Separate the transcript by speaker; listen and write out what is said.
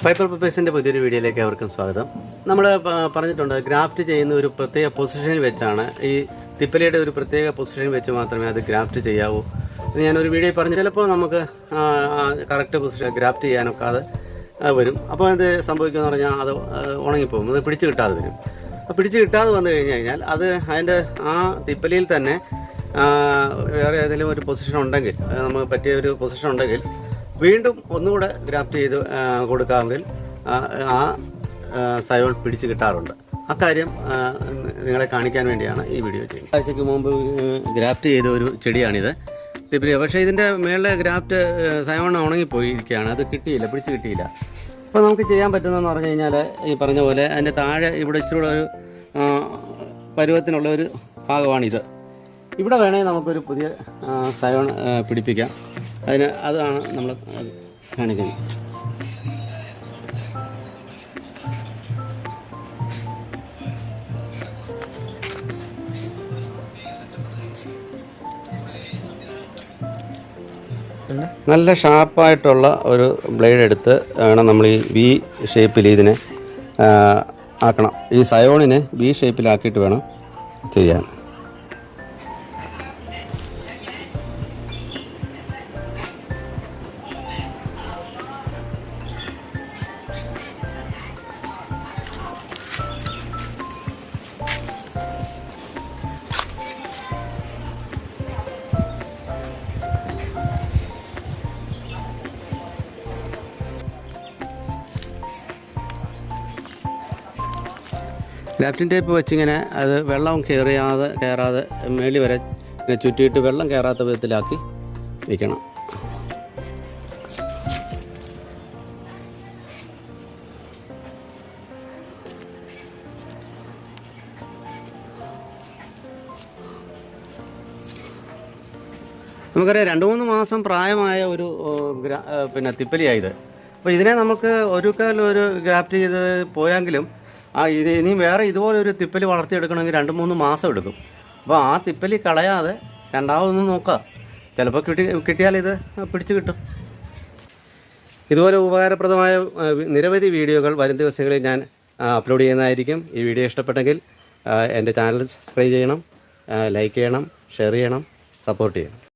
Speaker 1: Fibre പപ്പേഴ്സിൻ്റെ പുതിയൊരു വീഡിയോയിലേക്ക് അവർക്കും സ്വാഗതം. നമ്മൾ പറഞ്ഞിട്ടുണ്ട്, ഗ്രാഫ്റ്റ് ചെയ്യുന്ന ഒരു പ്രത്യേക പൊസിഷനിൽ വെച്ചാണ്, ഈ തിപ്പലിയുടെ ഒരു പ്രത്യേക പൊസിഷനിൽ വെച്ച് മാത്രമേ അത് ഗ്രാഫ്റ്റ് ചെയ്യാവൂ. ഞാനൊരു വീഡിയോ പറഞ്ഞു. ചിലപ്പോൾ നമുക്ക് കറക്റ്റ് പൊസിഷൻ ഗ്രാഫ്റ്റ് ചെയ്യാനൊക്കെ അത് വരും. അപ്പോൾ അത് സംഭവിക്കുമെന്ന് പറഞ്ഞാൽ അത് ഉണങ്ങിപ്പോകും, അത് പിടിച്ച് കിട്ടാതെ വരും. അപ്പോൾ പിടിച്ച് കിട്ടാതെ വന്നു കഴിഞ്ഞാൽ അത് അതിൻ്റെ ആ തിപ്പലിയിൽ തന്നെ വേറെ ഏതെങ്കിലും ഒരു പൊസിഷൻ ഉണ്ടെങ്കിൽ, നമുക്ക് പറ്റിയ ഒരു പൊസിഷൻ ഉണ്ടെങ്കിൽ വീണ്ടും ഒന്നുകൂടെ ഗ്രാഫ്റ്റ് ചെയ്ത് കൊടുക്കാമെങ്കിൽ ആ സയോൺ പിടിച്ച് കിട്ടാറുണ്ട്. അക്കാര്യം നിങ്ങളെ കാണിക്കാൻ വേണ്ടിയാണ് ഈ വീഡിയോ ചെയ്യുന്നത്. ആഴ്ചയ്ക്ക് മുമ്പ് ഗ്രാഫ്റ്റ് ചെയ്ത ഒരു ചെടിയാണിത്, തിപ്പലി. പക്ഷേ ഇതിൻ്റെ മേളിലെ ഗ്രാഫ്റ്റ് സയോൺ ഉണങ്ങിപ്പോയിരിക്കുകയാണ്, അത് കിട്ടിയില്ല, പിടിച്ച് കിട്ടിയില്ല. അപ്പോൾ നമുക്ക് ചെയ്യാൻ പറ്റുന്നതെന്ന് പറഞ്ഞു കഴിഞ്ഞാൽ, ഈ പറഞ്ഞ പോലെ അതിൻ്റെ താഴെ ഇവിടെ ഇച്ചിരി ഒരു പരുവത്തിനുള്ള ഒരു ഭാഗമാണിത്. ഇവിടെ വേണമെങ്കിൽ നമുക്കൊരു പുതിയ സയോൺ പിടിപ്പിക്കാം. അതാണ് നമ്മൾ കാണിക്കുന്നത്. നല്ല ഷാർപ്പായിട്ടുള്ള ഒരു ബ്ലേഡ് എടുത്ത് വേണം നമ്മൾ ഈ വി ഷേപ്പിൽ ഇതിനെ ആക്കണം. ഈ സയോണിനെ വി ഷേപ്പിലാക്കിയിട്ട് വേണം ചെയ്യാൻ. ഗ്രാഫ്റ്റിംഗ് ടേപ്പ് വെച്ചിങ്ങനെ അത് വെള്ളം കയറാതെ മേളി വരെ ഇങ്ങനെ ചുറ്റിയിട്ട് വെള്ളം കയറാത്ത വിധത്തിലാക്കി വയ്ക്കണം. നമുക്കറിയാം, 2-3 മാസം പ്രായമായ ഒരു തിപ്പലിയായത്. അപ്പോൾ ഇതിനെ നമുക്ക് ഒരു ഗ്രാഫ്റ്റ് ചെയ്ത് പോയെങ്കിലും ഇത് ഇനി വേറെ ഇതുപോലെ ഒരു തിപ്പലി വളർത്തിയെടുക്കണമെങ്കിൽ 2-3 മാസം എടുക്കും. അപ്പോൾ ആ തിപ്പലി കളയാതെ രണ്ടാമതൊന്ന് നോക്കുക, ചിലപ്പോൾ കിട്ടിയാൽ ഇത് പിടിച്ച് കിട്ടും. ഇതുപോലെ ഉപകാരപ്രദമായ നിരവധി വീഡിയോകൾ വരും ദിവസങ്ങളിൽ ഞാൻ അപ്ലോഡ് ചെയ്യുന്നതായിരിക്കും. ഈ വീഡിയോ ഇഷ്ടപ്പെട്ടെങ്കിൽ എൻ്റെ ചാനൽ സബ്സ്ക്രൈബ് ചെയ്യണം, ലൈക്ക് ചെയ്യണം, ഷെയർ ചെയ്യണം, സപ്പോർട്ട് ചെയ്യണം.